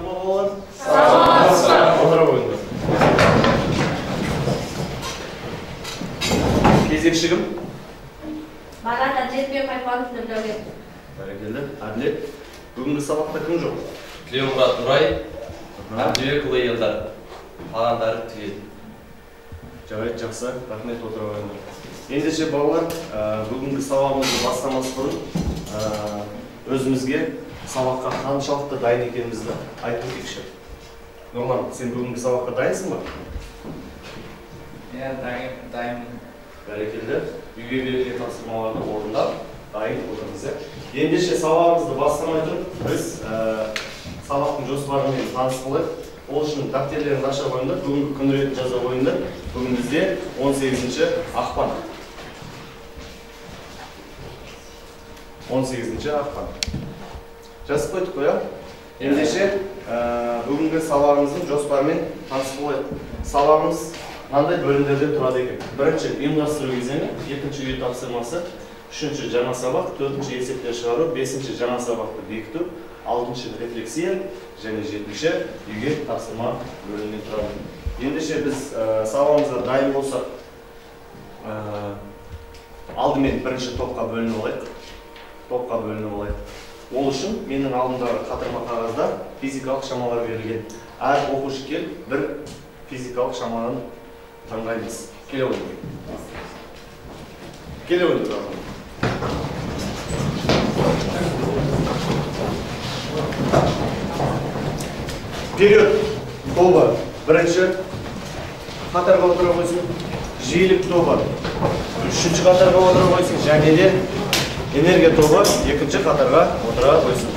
Саламатсыздар ма балалар? Саламатсыздар. Отыра қойыңдар. Кезекші кім? Марат Әділетбек Айпанов Нұрдәулет. Бәрекелді. Әділет. Бүгінгі сабақта кім жоқ? Тілеумұрат Нұрай, Әбдібекұлы Елдар. Қалғандары тіледі. Жарайды, жақсы. Рахмет, отыра қойыңдар. Ендеше балалар, бүгінгі сабағымызды бастамас бұрын өзімізге сабаққа қаншалықты дайын екенімізді айтып өтейікші. Нұрлан, сен бүгінгі сабаққа дайынсың ба? Иә, дайынмын. Бәрекелді. Үйге берілген тапсырмаларды орындап, дайын отырмыз. Ендеше сабағымызды бастамай тұрып, біз сабақтың жоспарымен таныс болайық. Ол үшін дәптерлеріңді аша қойыңдар, бүгінгі күн ретін жаза қойыңдар. Бүгін бізде 18 ақпан. 18 ақпан. Жазып қойдық қой, ендеше бүгінгі сабағымыздың жоспарымен таныс болайық. Сабағымыз мынандай бөлімдерден тұрады екен. Бірінші ұйымдастыру кезеңі, екінші үй тапсырмасы, үшінші жаңа сабақ, төртінші есептер шығару, бесінші жаңа сабақты бекіту, алтыншы рефлексия және жетінші үйге тапсырма бөлімінен тұрады. Ендеше біз сабағымызға дайын болсақ, алдымен бірінші топқа бөлініп алайық. Ол үшін менің алдымдағы қатырма қағазда физикалық шамалар берілген. Әр оқушы кел бір физикалық шамадан таңдаймыз. Келе ойындар. Период тобы бірінші қатарға отыра қойсын, жиілік тобы үшінші қатарға отыра қойсын, және де энергия тобы екінші қатарға отыра қойсын.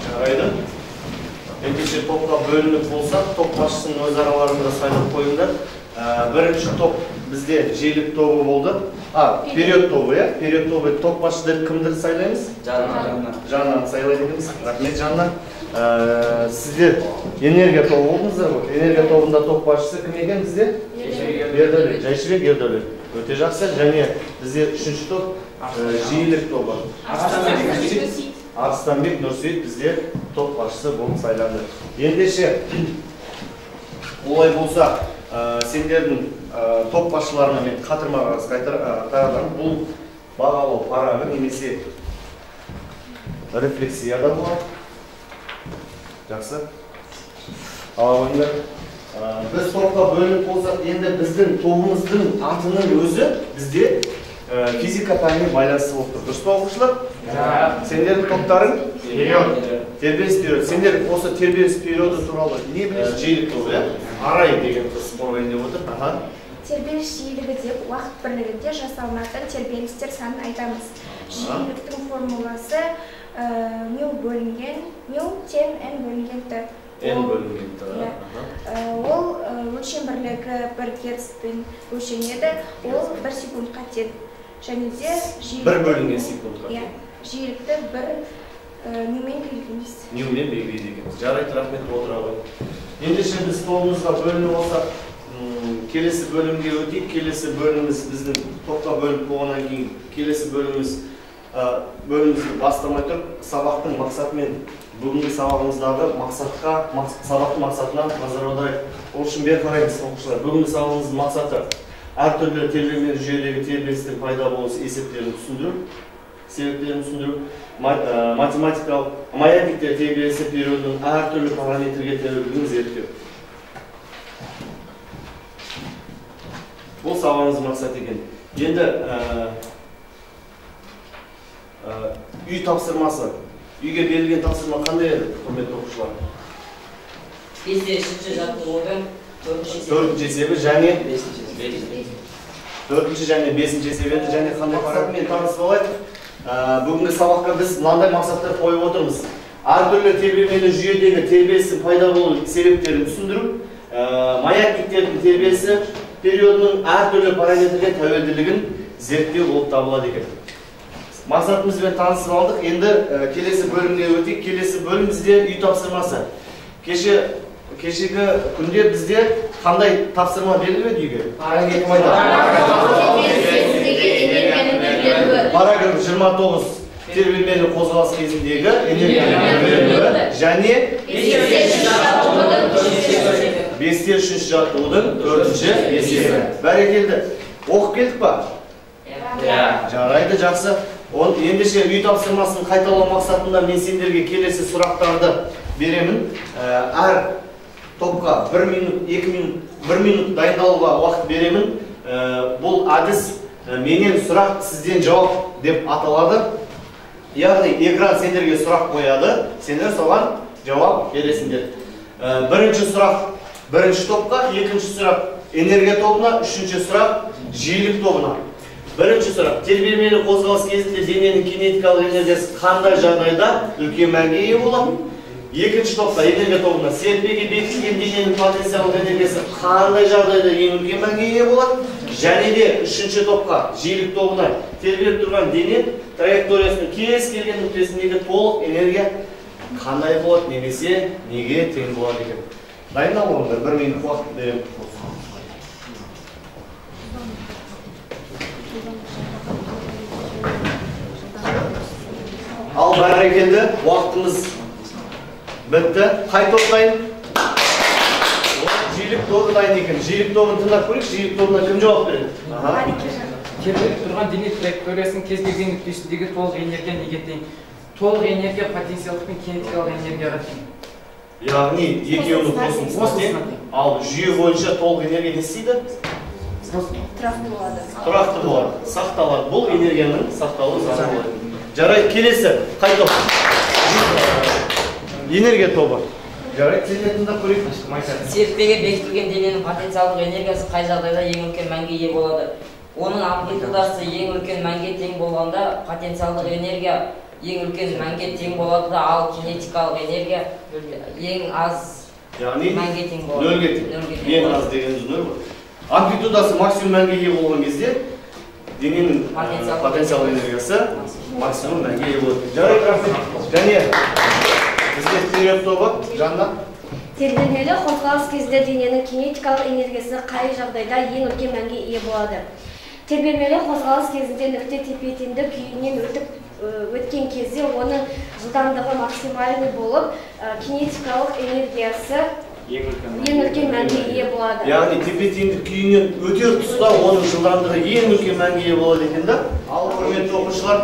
Жарайды. Ендеше топқа бөлініп болса, топ басшысының өз араларында сайлап қойыңдар. Бірінші топ бізде жиілік тобы болды. Период тобы, период тобы топ басшыды кімдір сайлаймыз? Жанна сайлайды екенбіз. Рахмет, Жанна. Сіздер энергия тобы болдыңыздар ғой. Энергия тобында топ басшысы кім екен бізде? Ердәулет. Жайшыбек Ердәулет. Өте жақсы. Және бізде үшінші топ жиілік тобы. Арыстанбек Нұрсейіт бізде топ басшысы болып сайланды. Ендеше олай болса, сендердің топ басшыларына мен қатырма қағаз қайтарамын. Бұл бағалау парағы немесе рефлексияда болады. Жақсы. Ала қойыңдар. Біз топқа бөлініп болсақ, енді біздің тобымыздың атының өзі бізде физика пәніне байланысты болып тұр. Дұрыс па оқушылар? Сендердің топтарың? Тербеліс периоды. Сендер осы тербеліс периоды туралы не білесіз? Жиілік тобы, арай деген қыз қойын деп отыр. Тербеліс жиілігі деп уақыт бірлігінде жасалынатын тербелістер санын айтамыз. Жиіліктің формуласы мю бөлінген, мю тең n бөлінген т. N бөлінген т. Ол өлшем бірлігі бір герцпен өлшенеді, ол 1 секундқа тең. Және де бір бөлінген секундқа. Жиілікті бір нюмен белгілейміз. Нюмен белгілейді екенбіз. Жарайды, рахмет, отыра қойыңдар. Ендеше біз тобымызға бөлініп алсақ, келесі бөлімге өтейік. Келесі бөліміміз біздің топқа бөлініп болғаннан кейін келесі бөлімімізді бастамай тұрып, сабақтың мақсатымен бүгінгі сабағымыздағы сабақтың мақсатына назар аударайық. Ол үшін бері қараймыз оқушылар. Бүгінгі сабағымыздың мақсаты әртүрлі тербелген жүйедегі тербелістің пайда болу есептерін түсіндіру, себептерін түсіндіру, математикалық маятниктер тербелісі периодының әртүрлі параметрге тәуелділігін зерттеу. Бұл сабағымыздың мақсаты екен. Енді үй тапсырмасы. Үйге берілген тапсырма қандай еді, құрметті оқушылар? Бізде үшінші жаттығудың төртінші есебі және төртінші және бесінші есебі және қандай мақсатымен таныс болайық. Бүгінгі сабаққа біз мынандай мақсаттар қойып отырмыз. Әртүрлі тербелмелі жүйедегі тербелістің пайда болу себептерін түсіндіру, маятниктердің тербелісі периодының әртүрлі параметрге тәуелділігін зерттеу болып табылады екен. Мақсатымызбен танысып алдық. Енді келесі бөлімге өтейік. Келесі бөлім бізде үй тапсырмасы. Кешегі күнде бізде қандай тапсырма берілмеді үйге? тербелмелі қозғалыс кезіндегі энергияның бөлінуі және 5-те 3 жаттығудың 4-ші есебі. Бәрекелді. Оқып келдік па? Жарайды, жақсы. Ендеше үй тапсырмасын қайталау мақсатында мен сендерге келесі сұрақтарды беремін. Әр топқа 1 минут, 2 минут, 1 минут дайындалуға уақыт беремін. Бұл әдіс менен сұрақ, сізден жауап деп аталады. Яғни экран сендерге сұрақ қояды, сендер соған жауап бересіңдер. Бірінші сұрақ бірінші топқа, екінші сұрақ энергия тобына, үшінші сұрақ жиілік тобына. Бірінші сұрақ, тербелмелі қозғалыс кезінде дененің кинетикалық энергиясы қандай жағдайда үлкен мәнге ие болады? Екінші топта энергия тобына серпеге бекітілген дененің потенциалдық энергиясы қандай жағдайда ең үлкен мәнге ие болады? Және де үшінші топқа жиілік тобына тербеліп тұрған дене траекториясының кез келген нүктесіндегі толық энергия қандай болады, немесе неге тең болады екен. Дайындал болыңдар, 1 минут уақыт беремін. Ал бәрекелді, уақытымыз бітті. Қай топ дайын? Жиілік тобы дайын екен. Жиілік тобын тыңдап көрейік, жиілік тобына кім жауап береді? Тербеліп тұрған дене траекториясының кез келген нүктесіндегі толық энергия неге тең? Толық энергия потенциалдық пен кинетикалық энергияға тең. Яғни екеуінің қосындысына тең. Ал жүйе бойынша толық энергия не істейді? Тұрақты болады. Сақталады. Бұл энергияның сақталуы заңы болады. Жарайды, келесі. Қай топ? Энергия тобы. Жарайды, сендер тыңдап көрейік. Серпеге бекітілген дененің потенциалдық энергиясы қай жағдайда ең үлкен мәнге ие болады? Оның амплитудасы ең үлкен мәнге тең болғанда потенциалдық энергия ең үлкен мәнге тең болады да, ал кинетикалық энергия ең аз мәнге тең болады. Нөлге тең. Ең аз дегеніміз нөл ғой. Амплитудасы максимум мәнге ие болған кезде дененің потенциалдық энергиясы максимум мәнге ие болады. Жарайды, рахмет. Және бізге период тобы Жанна. Тербелмелі қозғалыс кезінде дененің кинетикалық энергиясы қай жағдайда ең үлкен мәнге ие болады? Тербелмелі қозғалыс кезінде нүкте тепе-теңдік күйінен өткен кезде оның жылдамдығы максимальный болып, кинетикалық энергиясы ең үлкен мәнге ие болады. Яғни тепе-теңдік күйінен өтер тұста оның жылдамдығы ең үлкен мәнге ие болады екен да. Ал құрметті оқушылар,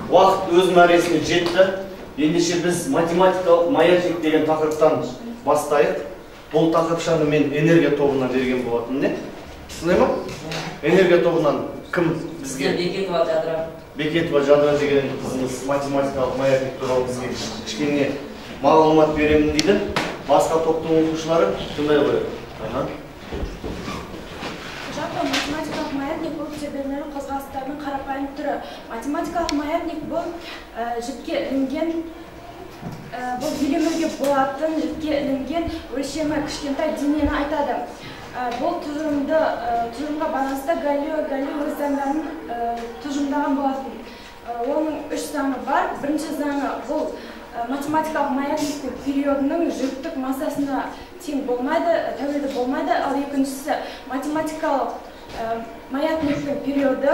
уақыт өз мәресіне жетті. Ендеше біз математикалық маятник деген тақырыптан бастайық. Бұл тақырыпшаны мен энергия тобына берген болатын, не? Түсінай ма? Энергия тобынан кім бізге? Бекетова Жадыра. Бекетова Жадыра деген қызымыз математикалық маятник туралы бізге кішкене мағлұмат беремін дейді. Басқа топтың оқушылары тыңдай қояды. Жалпы математикалық маятник бұл тербелмелі қозғалыстардың қарапайым түрі. Математикалық маятник бұл жіпке ілінген, бұл елемеуге болатын жіпке ілінген өлшемі кішкентай денені айтады. Бұл тұжырымға байланысты Галилео өз заңдарын тұжырымдаған болатын. Оның 3 заңы бар. Бірінші заңы бұл математикалық маятниктің периодының жүктік массасына тең болмайды, тәуелді болмайды. Ал екіншісі математикалық маятниктің периоды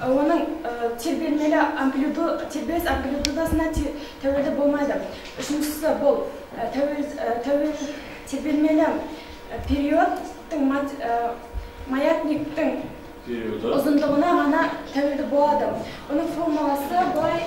оның тербеліс амплитудасына тәуелді болмайды. Үшіншісі бұл тербелмелі периодтың маятниктің ұзындығына ғана тәуелді болады. Оның формуласы былай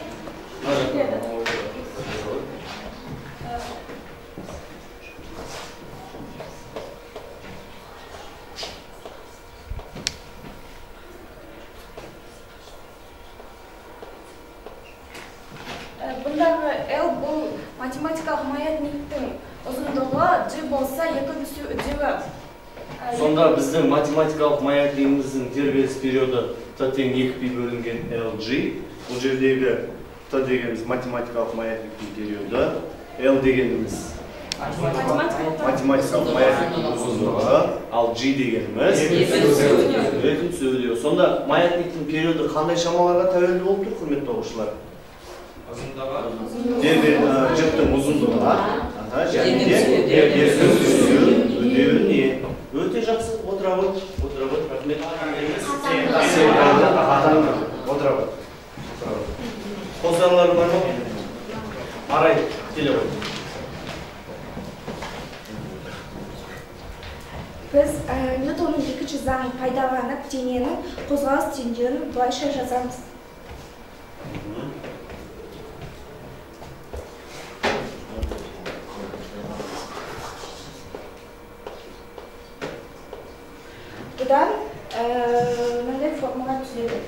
бұндағы L бұл математикалық маятниктің ұзындығы, G болса 2/3. Сонда біздің математикалық маятнигіміздің тербеліс периоды Т тең 2π бөлінген LG. Бұл жердегі Т дегеніміз математикалық маятниктің периоды, L дегеніміз математикалық маятниктің ұзындығы, ал G дегеніміз 2/3. Сонда маятниктің периоды қандай шамаларға тәуелді болып тұр, құрметті оқушылар? Жіптің ұзындығына және де үдеуіне. Өте жақсы, отыра ғой, рахмет. Отыра ғой. Қосарлар бар ма? Арай, келе ғой. Біз Ньютонның екінші заңын пайдаланып, дененің қозғалыс теңдеуін былайша жазамыз. Бұдан мындай формула түзеді.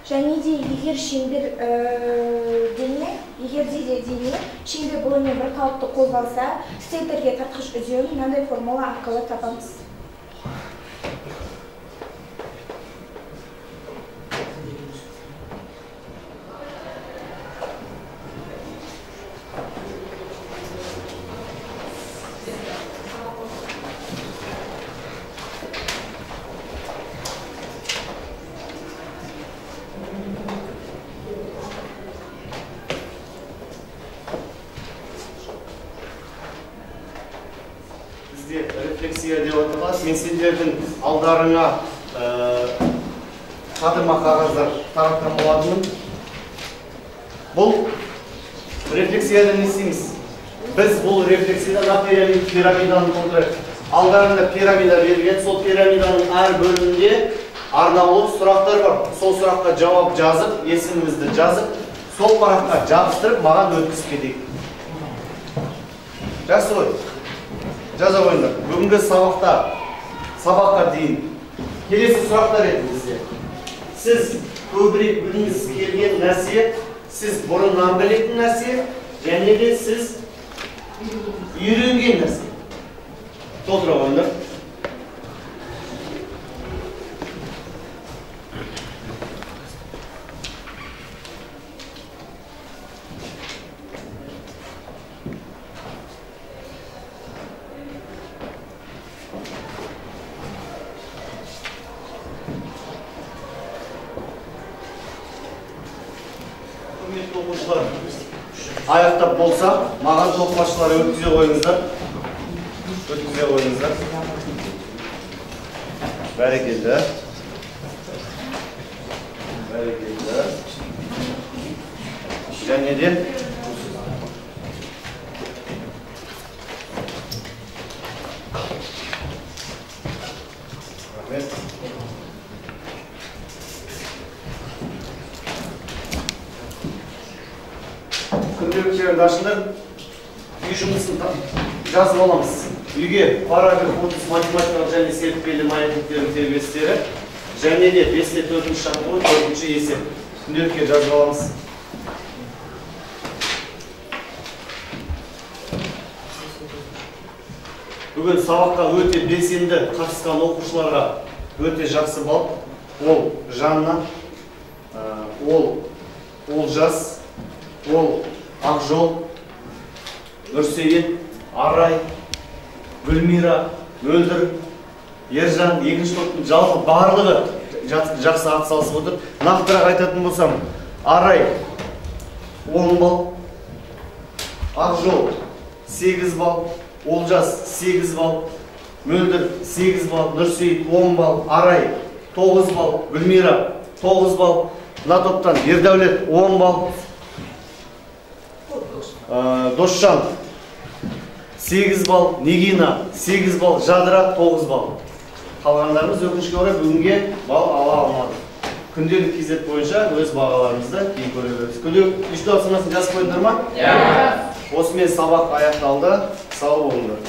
Және де егер дене шеңбер бойымен бір қалыпты қозғалса, центрге тартқыш үдеуін мынандай формула арқылы табамыз. Рефлексия деп аталады. Мен сендердің алдарыңа қатырма қағаздар таратқан болатынмын. Бұл рефлексияда не істейміз? Біз бұл рефлексияда пирамиданы толтырайық. Алдарында пирамида берген, сол пирамиданың әр бөлімінде арнаулы сұрақтар бар. Сол сұраққа жауап жазып, есімімізді жазып, сол параққа жабыстырып, маған өткізіп кетейік. Жақсы ғой. Жаза қойыңдар. Бүгінгі сабаққа дейін келесі сұрақтар еді бізде. Сіз көбірек білгіңіз келген нәрсе, сіз бұрыннан білетін нәрсе, және де сіз үйренген нәрсе. Толтыра қойыңдар. Аяқтап болса, маған тоқмашылар өткізе қойыңыздар. Бәрекелді. Және де күнделіктерді ашыңдар, үй жұмысын жазып аламыз. Үйге параграф 30 математикалық және серіппелі маятниктердің тербелістері, және де 5-те 4-ші шақыру 4-ші есеп. Күнделікке жазып аламыз. Бүгін сабаққа өте белсенді қатысқан оқушыларға өте жақсы бал. Ол Жанна, ол Олжас, ол Ақжол, Нұрсейіт, Арай, Гүлмира, Мөлдір, Ержан, екінші топтың жалпы барлығы жақсы атсалысып отыр. Нақтырақ айтатын болсам, Арай 10 бал, Ақжол 8 бал, Олжас 8 бал, Мөлдір 8 бал, Нұрсейіт 10 бал, Арай 9 бал, Гүлмира 9 бал, мына топтан Ердәулет 10 бал, Досжан 8 бал, Нигина 8 бал, Жадыра 9 бал. Қалғандарымыз өкінішке орай бүгінге бал ала алмады. Күнделік кезек бойынша өз бағаларымызды кейін көре береміз. Күнделік үшті тапсырмасын жазып қойдыңдар ма? Осымен сабақ аяқталды. Сау болыңдар.